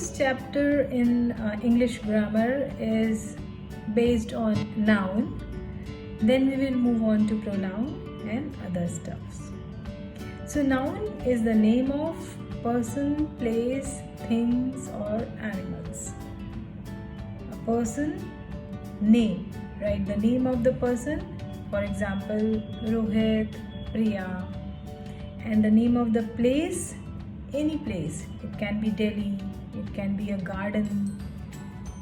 this chapter in English grammar is based on noun. Then we will move on to pronoun and other stuffs. So noun is the name of person, place, things or animals. A person, name, right? The name of the person, for example, Rohit, Priya. And the name of the place, any place. It can be Delhi, it can be a garden,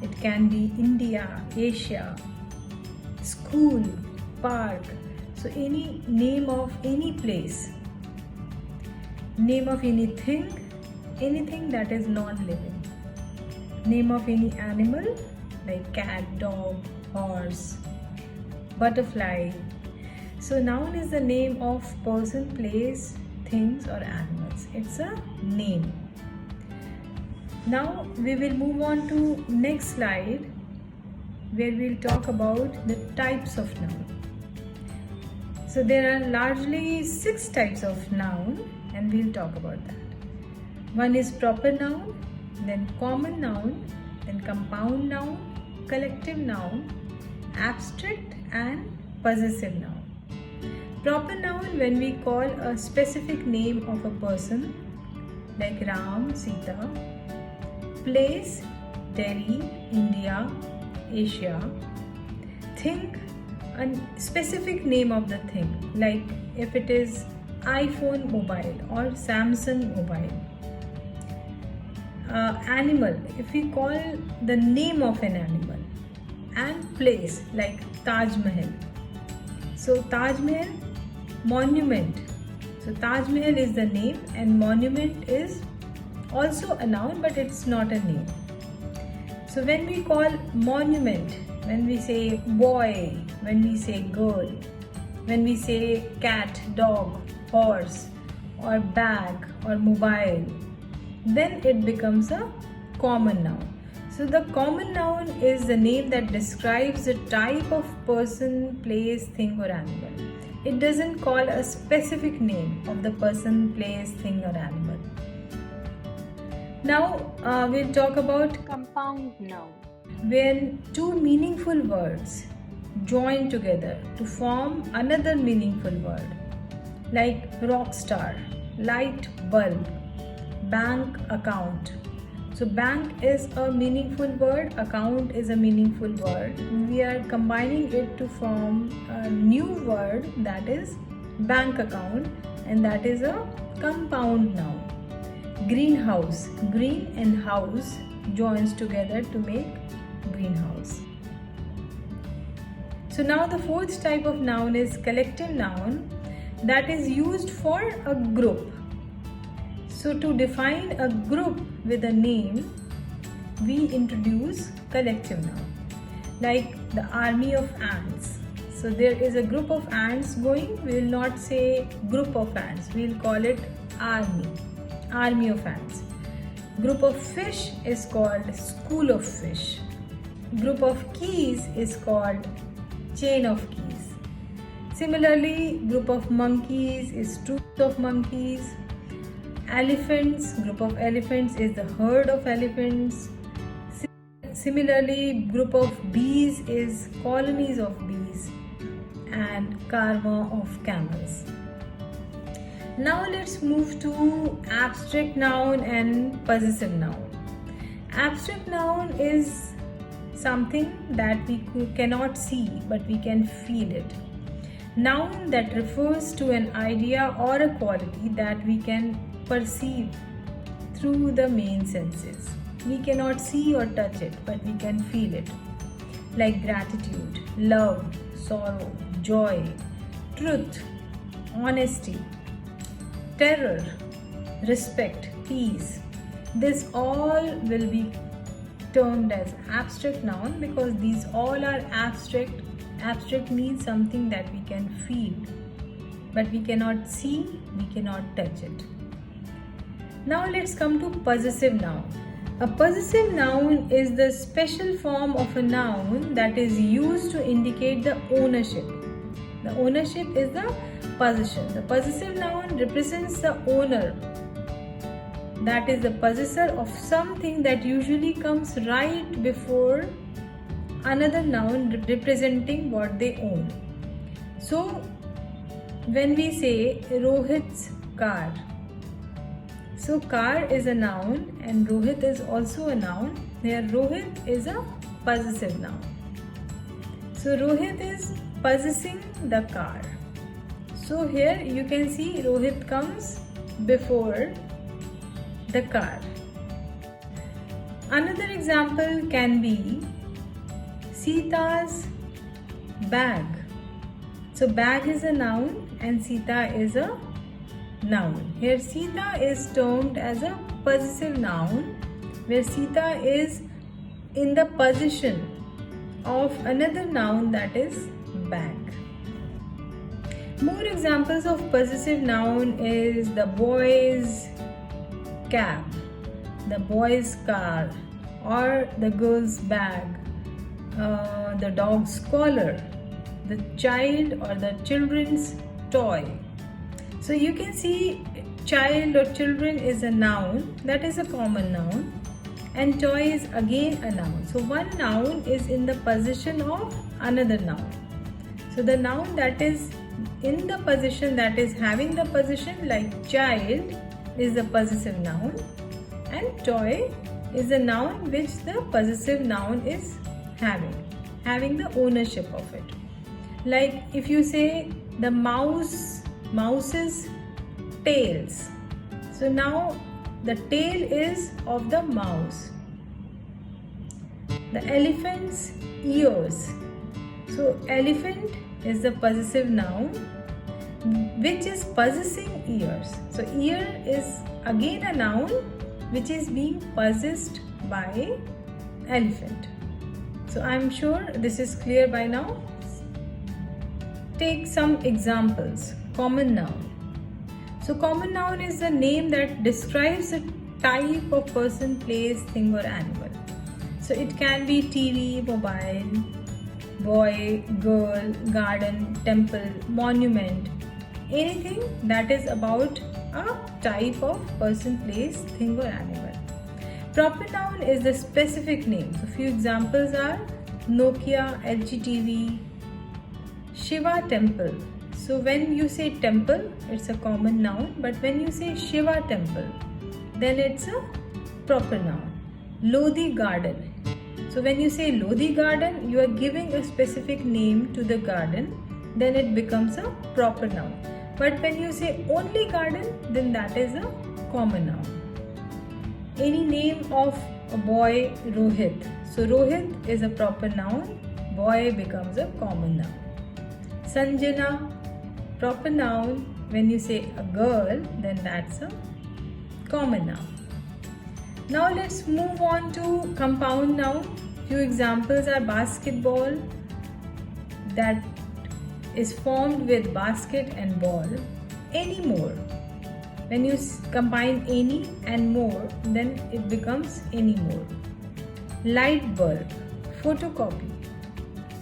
it can be India, Asia, school, park. So any name of any place, name of anything that is non-living, name of any animal like cat, dog, horse, butterfly. So noun is the name of person, place, things or animals. It's a name. Now we will move on to next slide where we'll talk about the types of noun. So there are largely 6 types of noun and we'll talk about that. One is proper noun, then common noun, then compound noun, collective noun, abstract and possessive noun. Proper noun when we call a specific name of a person like Ram, Sita, place, Delhi, India, Asia, thing, a specific name of the thing like if it is iPhone mobile or Samsung mobile. Animal, if we call the name of an animal, and place like Taj Mahal. So Taj Mahal, monument. So Taj Mahal is the name and monument is also a noun but it's not a name. So when we call monument, when we say boy, when we say girl, when we say cat, dog, horse or bag or mobile, then it becomes a common noun. So the common noun is the name that describes the type of person, place, thing or animal. It doesn't call a specific name of the person, place, thing or animal. Now we'll talk about compound noun. When 2 meaningful words join together to form another meaningful word like rock star, light bulb, bank account. So bank is a meaningful word, account is a meaningful word. We are combining it to form a new word that is bank account and that is a compound noun. Greenhouse, green and house joins together to make greenhouse. So now the 4th type of noun is collective noun that is used for a group. So to define a group with a name, we introduce collective noun. Like the army of ants. So there is a group of ants going, we will not say group of ants, we will call it army of ants. Group of fish is called school of fish. Group of keys is called chain of keys. Similarly, group of monkeys is troop of monkeys. Elephants, group of elephants is the herd of elephants. Similarly, group of bees is colonies of bees and karma of camels. Now let's move to abstract noun and possessive noun. Abstract noun is something that we cannot see but we can feel it. Noun that refers to an idea or a quality that we can perceive through the main senses. We cannot see or touch it, but we can feel it. Like gratitude, love, sorrow, joy, truth, honesty, terror, respect, peace. This all will be termed as abstract noun because these all are abstract. Abstract means something that we can feel, but we cannot see, we cannot touch it. Now let's come to possessive noun. A possessive noun is the special form of a noun that is used to indicate the ownership. The ownership is the possession. The possessive noun represents the owner that is the possessor of something that usually comes right before another noun representing what they own. So when we say Rohit's car, so car is a noun and Rohit is also a noun. Here Rohit is a possessive noun. So Rohit is possessing the car. So here you can see Rohit comes before the car. Another example can be Sita's bag. So bag is a noun and Sita is a noun. Here Sita is termed as a possessive noun where Sita is in the position of another noun that is bag. More examples of possessive noun is the boy's cap, the boy's car, or the girl's bag, the dog's collar, the child or the children's toy. So you can see child or children is a noun, that is a common noun, and toy is again a noun. So one noun is in the possession of another noun. So the noun that is in the position, that is having the position, like child is the possessive noun and toy is a noun which the possessive noun is having the ownership of it. Like if you say the mouse's tails, so now the tail is of the mouse. The elephant's ears, so elephant is the possessive noun which is possessing ears. So ear is again a noun which is being possessed by elephant. So I am sure this is clear by now. Take some examples. Common noun. So common noun is the name that describes a type of person, place, thing or animal. So it can be TV, mobile, boy, girl, garden, temple, monument, anything that is about a type of person, place, thing or animal. Proper noun is the specific name. So few examples are Nokia, LG TV, Shiva temple. So when you say temple, it's a common noun, but when you say Shiva temple, then it's a proper noun. Lodi garden. So when you say Lodi garden, you are giving a specific name to the garden, then it becomes a proper noun. But when you say only garden, then that is a common noun. Any name of a boy, Rohit. So Rohit is a proper noun, boy becomes a common noun. Sanjana, proper noun. When you say a girl, then that's a common noun. Now let's move on to compound noun. Few examples are basketball, that is formed with basket and ball. Any more. When you combine any and more, then it becomes any more. Light bulb, photocopy,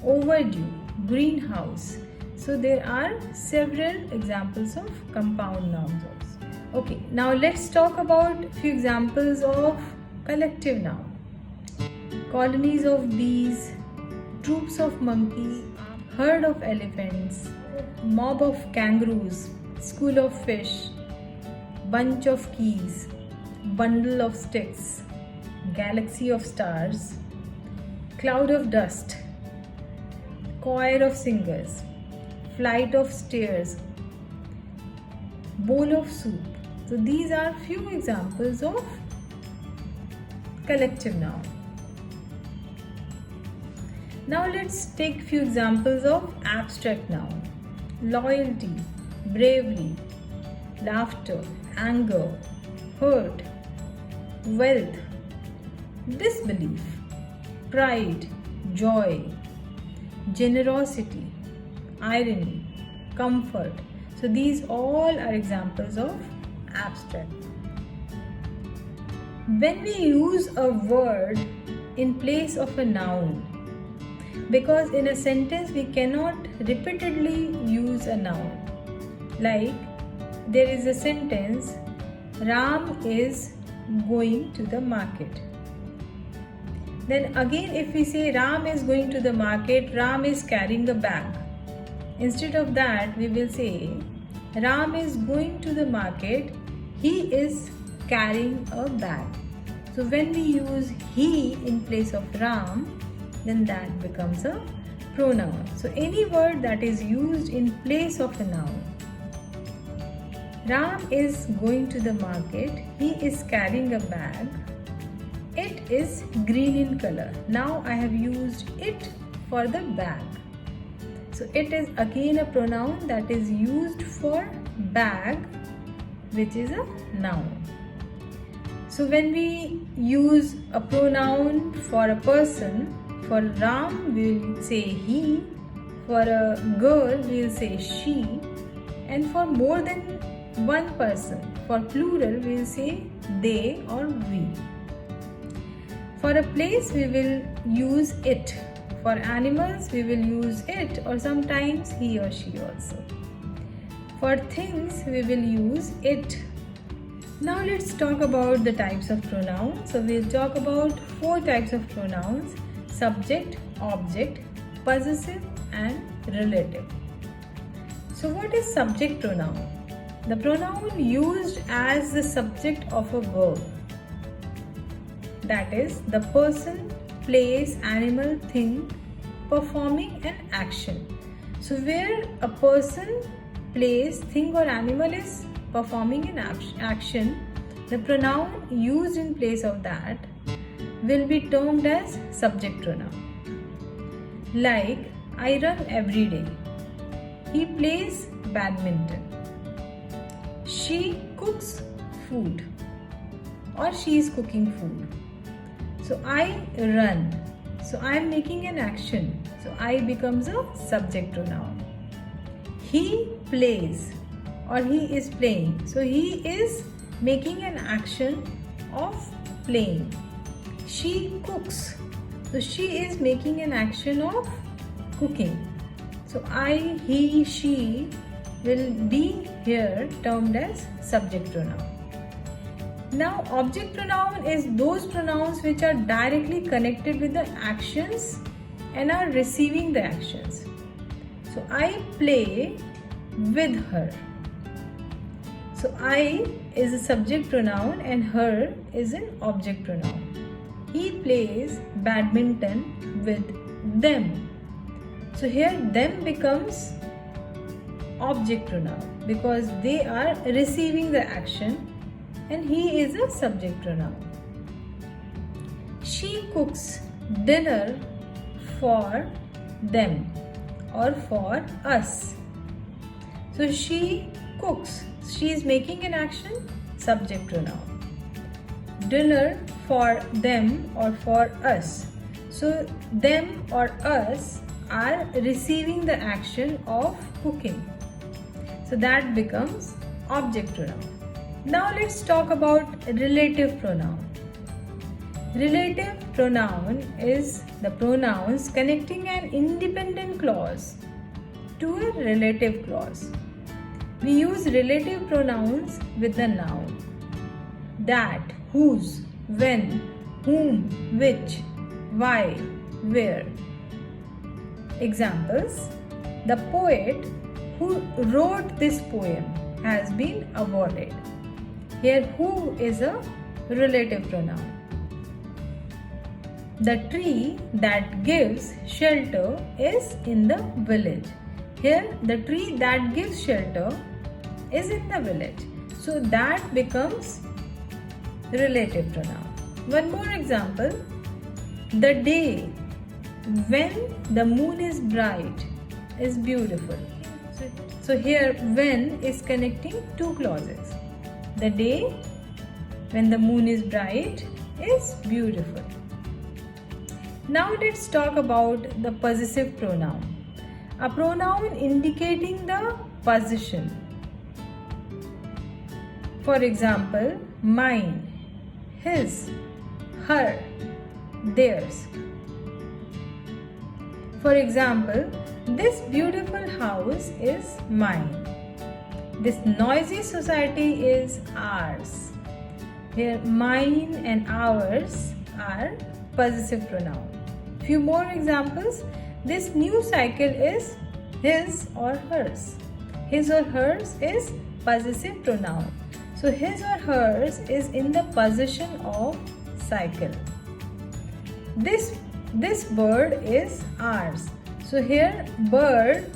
overdue, greenhouse. So there are several examples of compound nouns also. Okay, now let's talk about few examples of collective noun. Colonies of bees, troops of monkeys, herd of elephants, mob of kangaroos, school of fish, bunch of keys, bundle of sticks, galaxy of stars, cloud of dust, choir of singers, flight of stairs, bowl of soup. So these are few examples of collective noun. Now let's take few examples of abstract noun. Loyalty, bravery, laughter, anger, hurt, wealth, disbelief, pride, joy, generosity, irony, comfort. So these all are examples of abstract. When we use a word in place of a noun, because in a sentence we cannot repeatedly use a noun. Like there is a sentence, Ram is going to the market. Then again, if we say Ram is going to the market, Ram is carrying a bag. Instead of that, we will say Ram is going to the market, he is carrying a bag. So when we use he in place of Ram, then that becomes a pronoun. So any word that is used in place of a noun. Ram is going to the market, he is carrying a bag, it is green in color. Now I have used it for the bag. So it is again a pronoun that is used for bag, which is a noun. So when we use a pronoun for a person, for Ram we will say he, for a girl we will say she, and for more than one person, for plural we will say they or we. For a place we will use it. For animals we will use it or sometimes he or she also. For things we will use it. Now let's talk about the types of pronouns. So we'll talk about 4 types of pronouns: subject, object, possessive and relative. So what is subject pronoun? The pronoun used as the subject of a verb. That is the person, place, animal, thing performing an action. So where a person, place, thing or animal is performing an action, the pronoun used in place of that will be termed as subject pronoun. Like, I run every day. He plays badminton. She cooks food or she is cooking food. So I run. So I am making an action. So I becomes a subject pronoun. He plays or he is playing. So he is making an action of playing. She cooks. So she is making an action of cooking. So I, he, she will be here termed as subject pronoun. Now object pronoun is those pronouns which are directly connected with the actions and are receiving the actions. So I play with her. So I is a subject pronoun and her is an object pronoun. He plays badminton with them. So here them becomes object pronoun because they are receiving the action and he is a subject pronoun. She cooks dinner for them or for us. So she cooks. She is making an action, subject pronoun. Dinner for them or for us. So them or us are receiving the action of cooking. So that becomes object pronoun. Now let's talk about relative pronoun. Relative pronoun is the pronouns connecting an independent clause to a relative clause. We use relative pronouns with the noun. That, whose, when, whom, which, why, where. Examples: the poet who wrote this poem has been awarded. Here who is a relative pronoun. The tree that gives shelter is in the village. Here the tree that gives shelter is in the village. So that becomes relative pronoun. One more example: the day when the moon is bright is beautiful. So here when is connecting two clauses. The day when the moon is bright is beautiful. Now let's talk about the possessive pronoun. A pronoun indicating the position. For example, mine, his, her, theirs. For example, this beautiful house is mine. This noisy society is ours. Here mine and ours are possessive pronoun. Few more examples. This new cycle is his or hers. His or hers is possessive pronoun. So his or hers is in the possession of cycle. This bird is ours. So here bird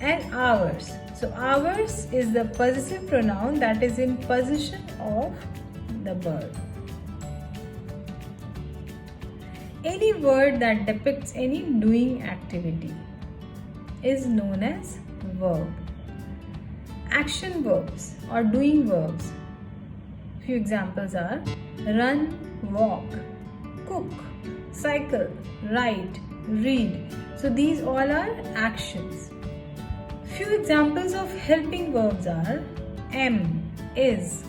and ours. So ours is the possessive pronoun that is in possession of the bird. Any word that depicts any doing activity is known as verb. Action verbs or doing verbs. Few examples are run, walk, cook, cycle, write, read. So these all are actions. Few examples of helping verbs are am, is,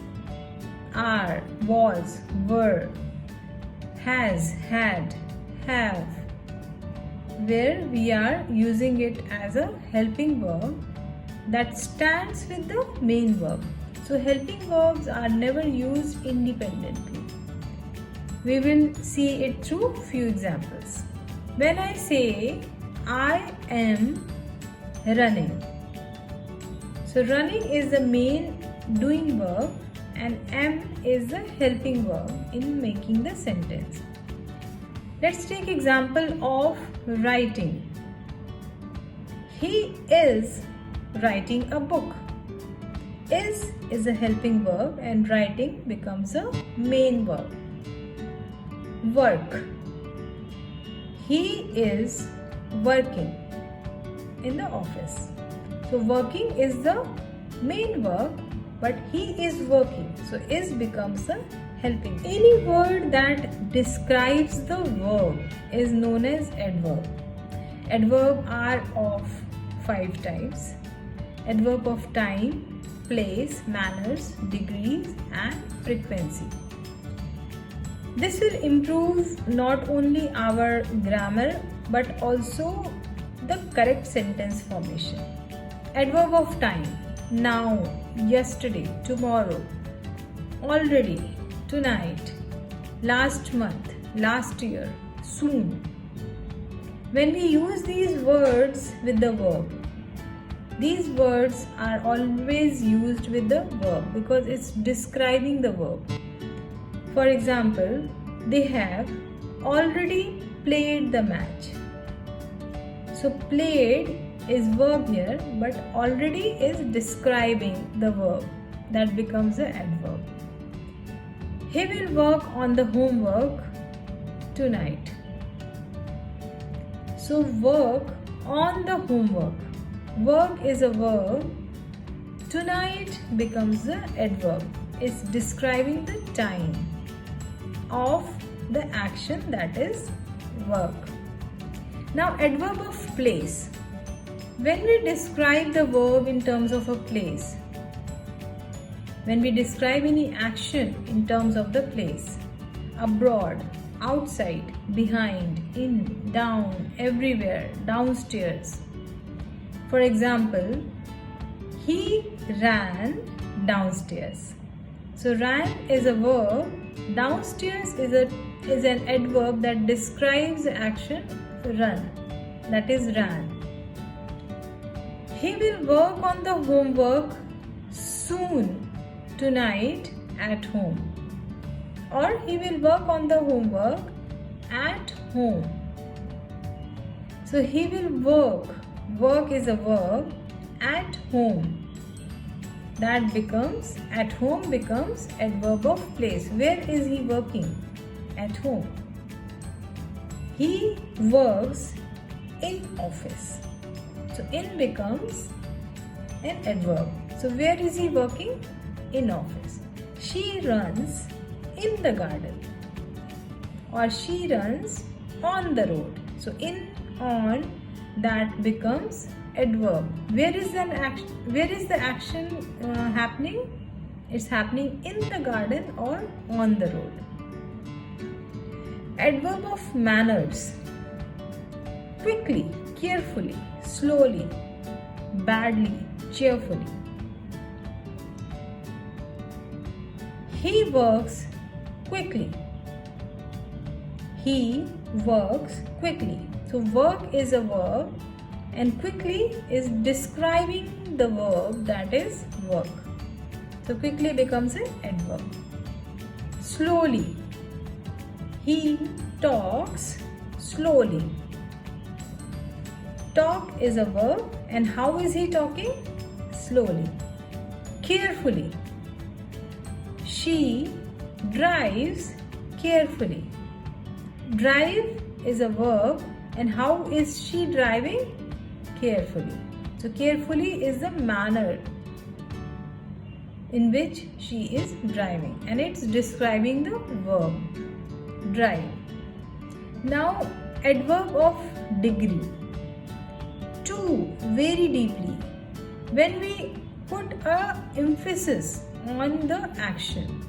are, was, were, has, had, have, where we are using it as a helping verb that stands with the main verb. So helping verbs are never used independently. We will see it through few examples. When I say I am running, so running is the main doing verb and am is the helping verb in making the sentence. Let's take example of writing. He is writing a book. Is a helping verb and writing becomes a main verb. Work. He is working in the office. So working is the main verb, but he is working. So is becomes the helping. Any word that describes the verb is known as adverb. Adverb are of 5 types. Adverb of time, place, manners, degrees and frequency. This will improve not only our grammar but also the correct sentence formation. Adverb of time, now, yesterday, tomorrow, already, tonight, last month, last year, soon. When we use these words with the verb, these words are always used with the verb because it's describing the verb. For example, they have already played the match. So played is verb here, but already is describing the verb. That becomes the adverb. He will work on the homework tonight. So work on the homework. Work is a verb. Tonight becomes the adverb. It's describing the time of the action, that is work. Now adverb of place. When we describe the verb in terms of a place, when we describe any action in terms of the place, abroad, outside, behind, in, down, everywhere, downstairs. For example, he ran downstairs. So ran is a verb, downstairs is an adverb that describes the action run, that is ran. He will work on the homework soon, tonight, at home. Or he will work on the homework at home. So he will work. Work is a verb. At home. That becomes, at home becomes adverb of place. Where is he working? At home. He works in office. So in becomes an adverb. So where is he working? In office. She runs in the garden. Or she runs on the road. So in, on, that becomes adverb. Where is the action happening? It's happening in the garden or on the road. Adverb of manners. Quickly, carefully, slowly, badly, cheerfully. He works quickly. He works quickly. So work is a verb and quickly is describing the verb, that is work. So quickly becomes an adverb. Slowly. He talks slowly. Talk is a verb and how is he talking? Slowly. Carefully. She drives carefully. Drive is a verb and how is she driving? Carefully. So carefully is the manner in which she is driving and it's describing the verb drive. Now adverb of degree. To very deeply. When we put a emphasis on the action.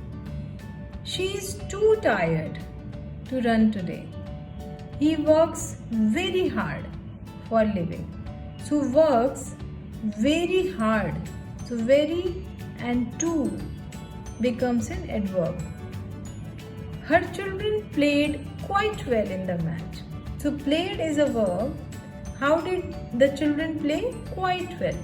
She is too tired to run today. He works very hard for living. So works very hard. So very and to becomes an adverb. Her children played quite well in the match. So played is a verb. How did the children play? Quite well.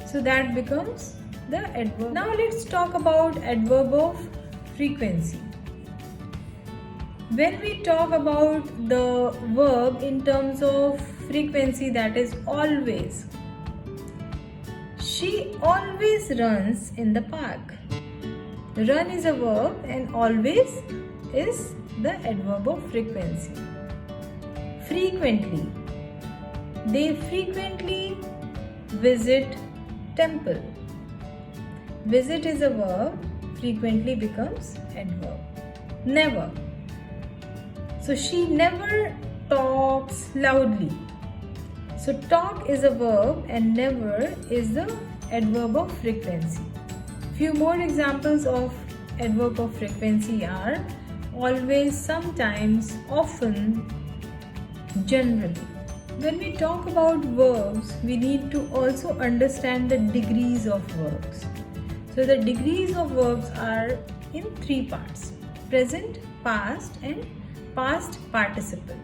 So that becomes the adverb. Now let's talk about adverb of frequency. When we talk about the verb in terms of frequency, that is always. She always runs in the park. Run is a verb and always is the adverb of frequency. Frequently. They frequently visit temple. Visit is a verb, frequently becomes adverb. Never. So she never talks loudly. So talk is a verb and never is the adverb of frequency. Few more examples of adverb of frequency are always, sometimes, often, generally. When we talk about verbs, we need to also understand the degrees of verbs. So the degrees of verbs are in three parts: present, past and past participle.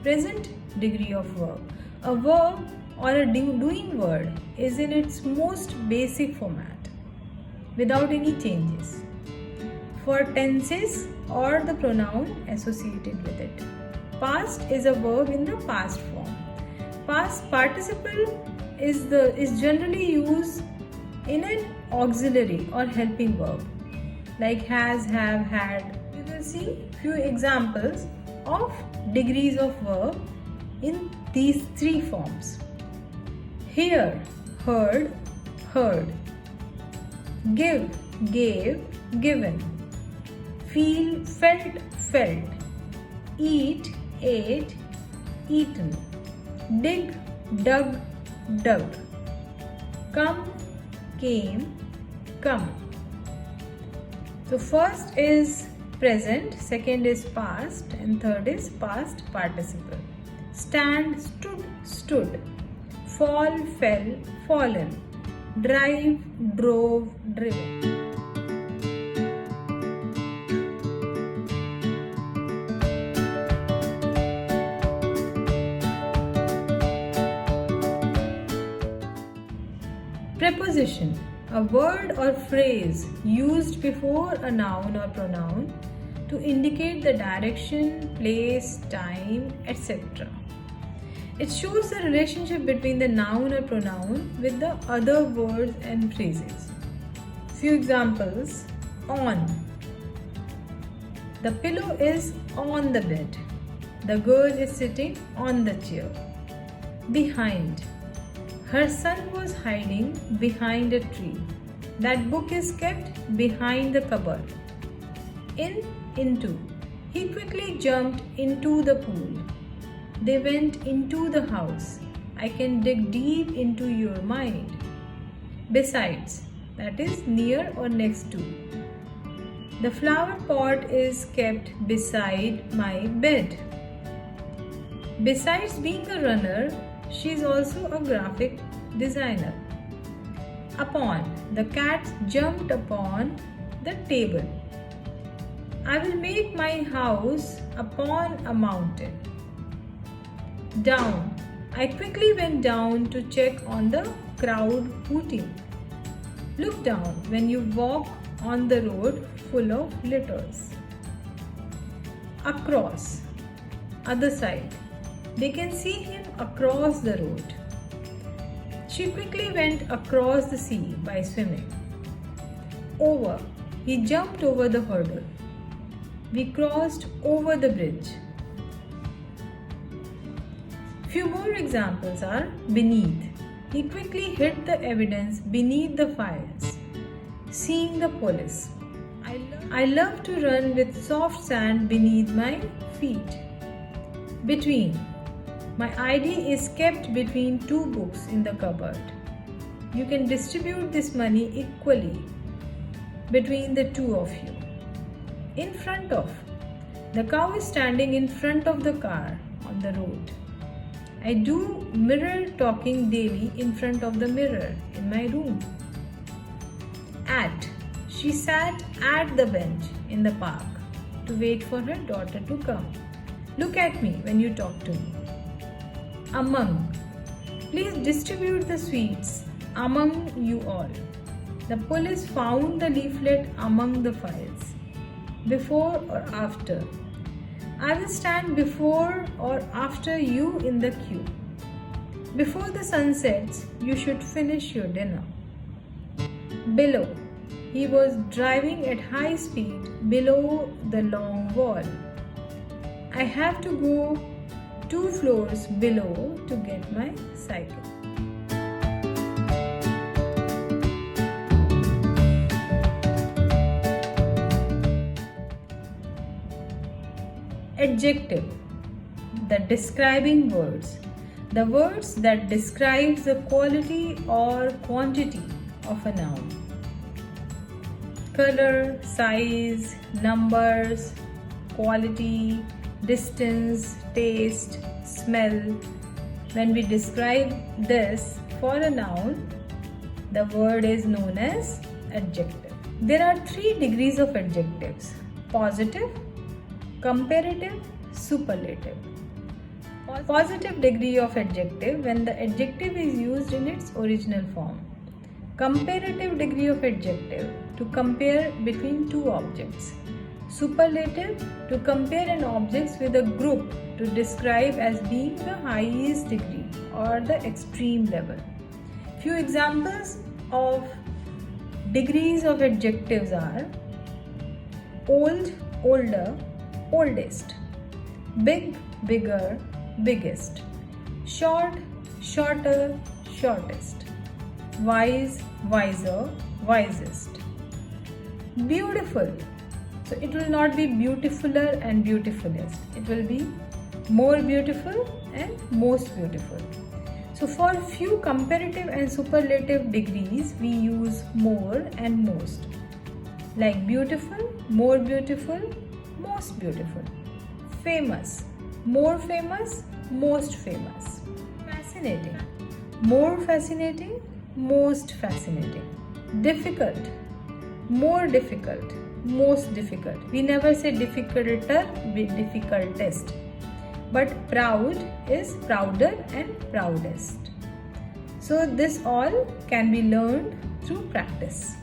Present degree of verb. A verb or a doing word is in its most basic format without any changes for tenses or the pronoun associated with it. Past is a verb in the past form. Past participle is generally used in an auxiliary or helping verb like has, have, had. We will see few examples of degrees of verb in these three forms. Hear, heard, heard. Give, gave, given. Feel, felt, felt. Eat, ate, eaten. Dig, dug, dug. Come, came, come. So first is present, second is past and third is past participle. Stand, stood, stood. Fall, fell, fallen. Drive, drove, driven. Preposition, a word or phrase used before a noun or pronoun to indicate the direction, place, time, etc. It shows the relationship between the noun or pronoun with the other words and phrases. Few examples. On. The pillow is on the bed. The girl is sitting on the chair. Behind. Her son was hiding behind a tree. That book is kept behind the cupboard. In, into. He quickly jumped into the pool. They went into the house. I can dig deep into your mind. Besides, that is near or next to. The flower pot is kept beside my bed. Besides being a runner, she is also a graphic designer. Upon. The cat jumped upon the table. I will make my house upon a mountain. Down. I quickly went down to check on the crowd hooting. Look down when you walk on the road full of litters. Across. Other side. They can see him across the road. She quickly went across the sea by swimming. Over. He jumped over the hurdle. We crossed over the bridge. Few more examples are beneath. He quickly hid the evidence beneath the files. Seeing the police. I love to run with soft sand beneath my feet. Between. My ID is kept between two books in the cupboard. You can distribute this money equally between the two of you. In front of. The cow is standing in front of the car on the road. I do mirror talking daily in front of the mirror in my room. At. She sat at the bench in the park to wait for her daughter to come. Look at me when you talk to me. Among. Please distribute the sweets among you all. The police found the leaflet among the files. Before or after. I will stand before or after you in the queue. Before the sun sets, you should finish your dinner. Below. He was driving at high speed below the long wall. I have to go 2 floors below to get my cycle. Adjective. The describing words. The words that describes the quality or quantity of a noun. Color, size, numbers, quality, distance, taste, smell. When we describe this for a noun, the word is known as adjective. There are 3 degrees of adjectives: positive, comparative, superlative. Positive degree of adjective when the adjective is used in its original form. Comparative degree of adjective to compare between 2 objects. Superlative to compare an object with a group to describe as being the highest degree or the extreme level. Few examples of degrees of adjectives are old, older, oldest, big, bigger, biggest, short, shorter, shortest, wise, wiser, wisest. Beautiful. So it will not be beautifuler and beautifulest. It will be more beautiful and most beautiful. So for few comparative and superlative degrees, we use more and most. Like beautiful, more beautiful, most beautiful. Famous, more famous, most famous. Fascinating, more fascinating, most fascinating. Difficult, more difficult, most difficult. We never say difficulter, be difficultest. But proud is prouder and proudest. So this all can be learned through practice.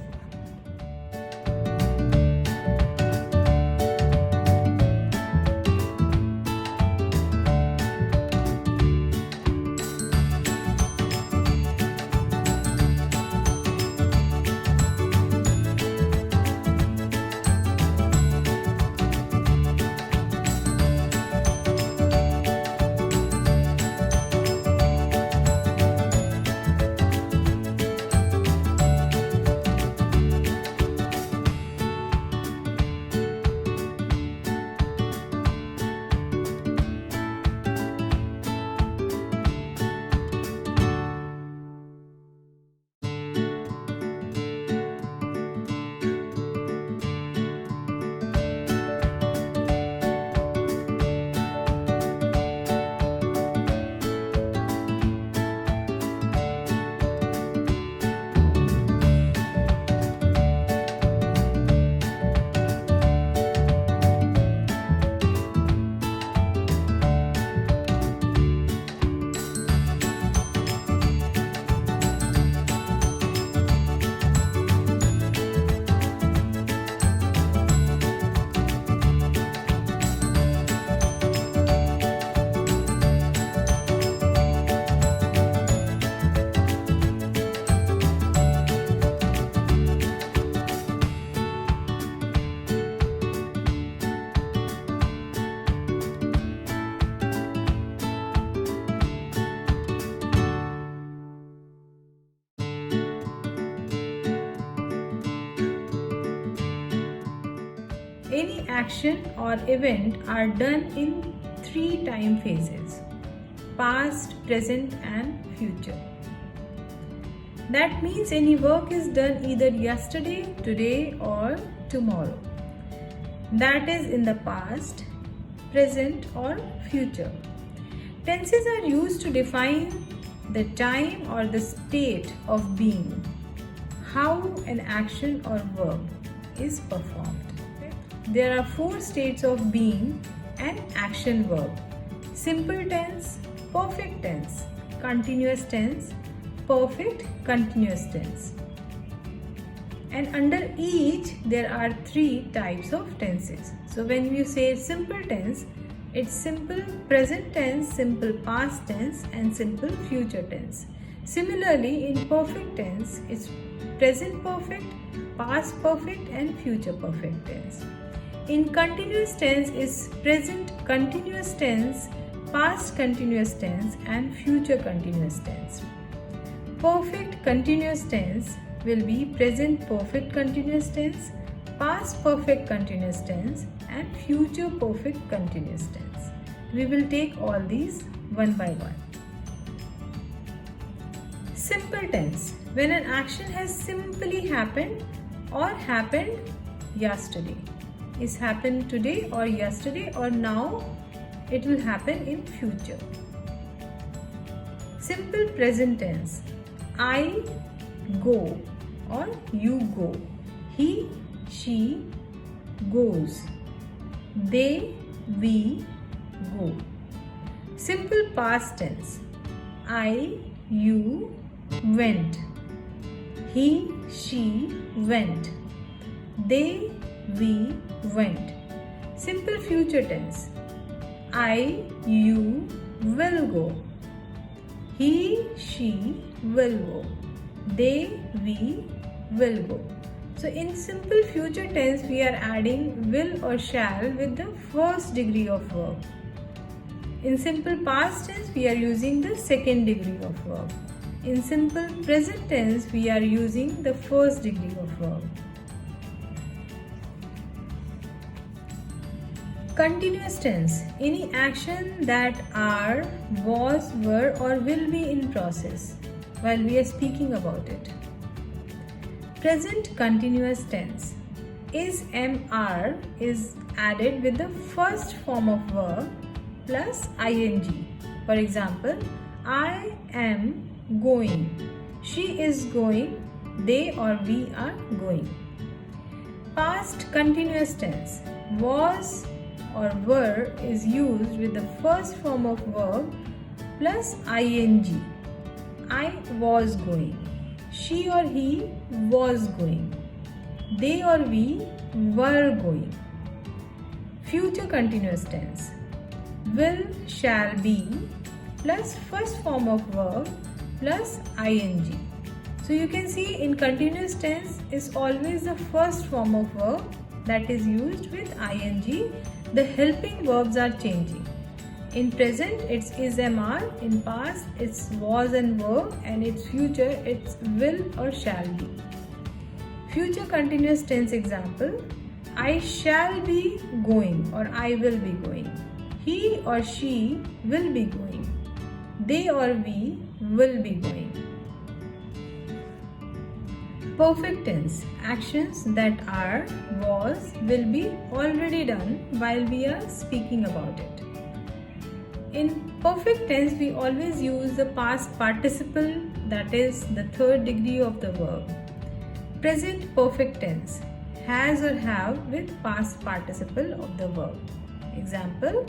Any action or event are done in 3 time phases: past, present and future. That means any work is done either yesterday, today or tomorrow. That is in the past, present or future. Tenses are used to define the time or the state of being, how an action or verb is performed. There are 4 states of being an action verb: simple tense, perfect tense, continuous tense, perfect continuous tense. And under each there are 3 types of tenses. So when you say simple tense, it's simple present tense, simple past tense and simple future tense. Similarly, in perfect tense, it's present perfect, past perfect and future perfect tense. In continuous tense, it's present continuous tense, past continuous tense and future continuous tense. Perfect continuous tense will be present perfect continuous tense, past perfect continuous tense and future perfect continuous tense. We will take all these one by one. Simple tense: when an action has simply happened or happened yesterday. Is happened today or yesterday or now it will happen in future. Simple present tense: I go or you go. He, she goes. They, we go. Simple past tense: I, you went. He, she went. They, we went. Simple future tense: I, you will go. He, she will go. They, we will go. So in simple future tense, we are adding will or shall with the first degree of verb. In simple past tense, we are using the second degree of verb. In simple present tense, we are using the first degree of verb. Continuous tense: any action that are, was, were or will be in process while we are speaking about it. Present continuous tense: is MR is added with the first form of verb plus ing. For example, I am going, she is going, they or we are going. Past continuous tense: was or were is used with the first form of verb plus ing. I was going, she or he was going, they or we were going. Future continuous tense: will, shall be plus first form of verb plus ing. So you can see in continuous tense is always the first form of verb that is used with ing. The helping verbs are changing. In present it's is MR, in past it's was and were, and its future it's will or shall be. Future continuous tense example: I shall be going or I will be going. He or she will be going. They or we will be going. Perfect tense: actions that are, was, will be already done while we are speaking about it. In perfect tense, we always use the past participle, that is the third degree of the verb. Present perfect tense: has or have with past participle of the verb. Example: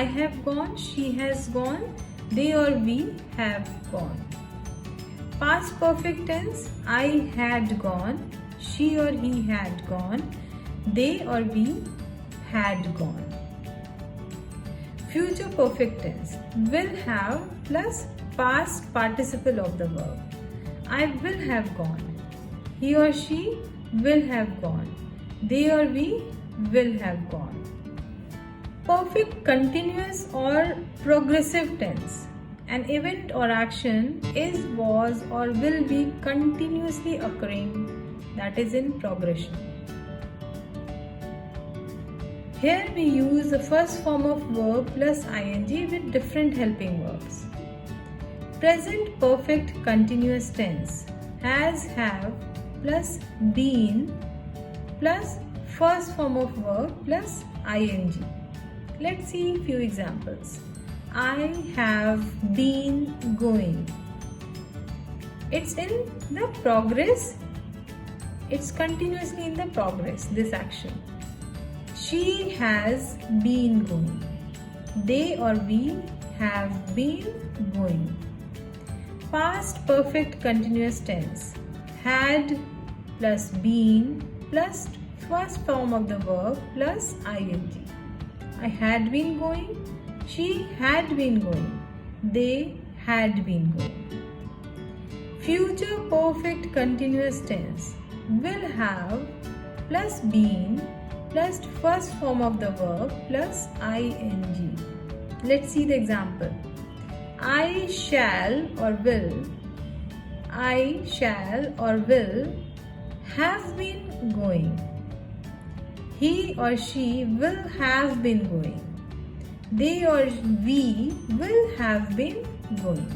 I have gone, she has gone, they or we have gone. Past perfect tense: I had gone, she or he had gone, they or we had gone. Future perfect tense: will have plus past participle of the verb. I will have gone, he or she will have gone, they or we will have gone. Perfect continuous or progressive tense: an event or action is, was or will be continuously occurring, that is in progression. Here we use the first form of verb plus ing with different helping verbs. Present perfect continuous tense has, have plus been plus first form of verb plus ing. Let's see few examples. I have been going. It's in the progress. It's continuously in the progress, this action. She has been going. They or we have been going. Past perfect continuous tense. Had plus been plus first form of the verb plus ing. I had been going. She had been going. They had been going. Future perfect continuous tense will have plus been plus first form of the verb plus ing. Let's see the example. I shall or will have been going. He or she will have been going. They or we will have been going.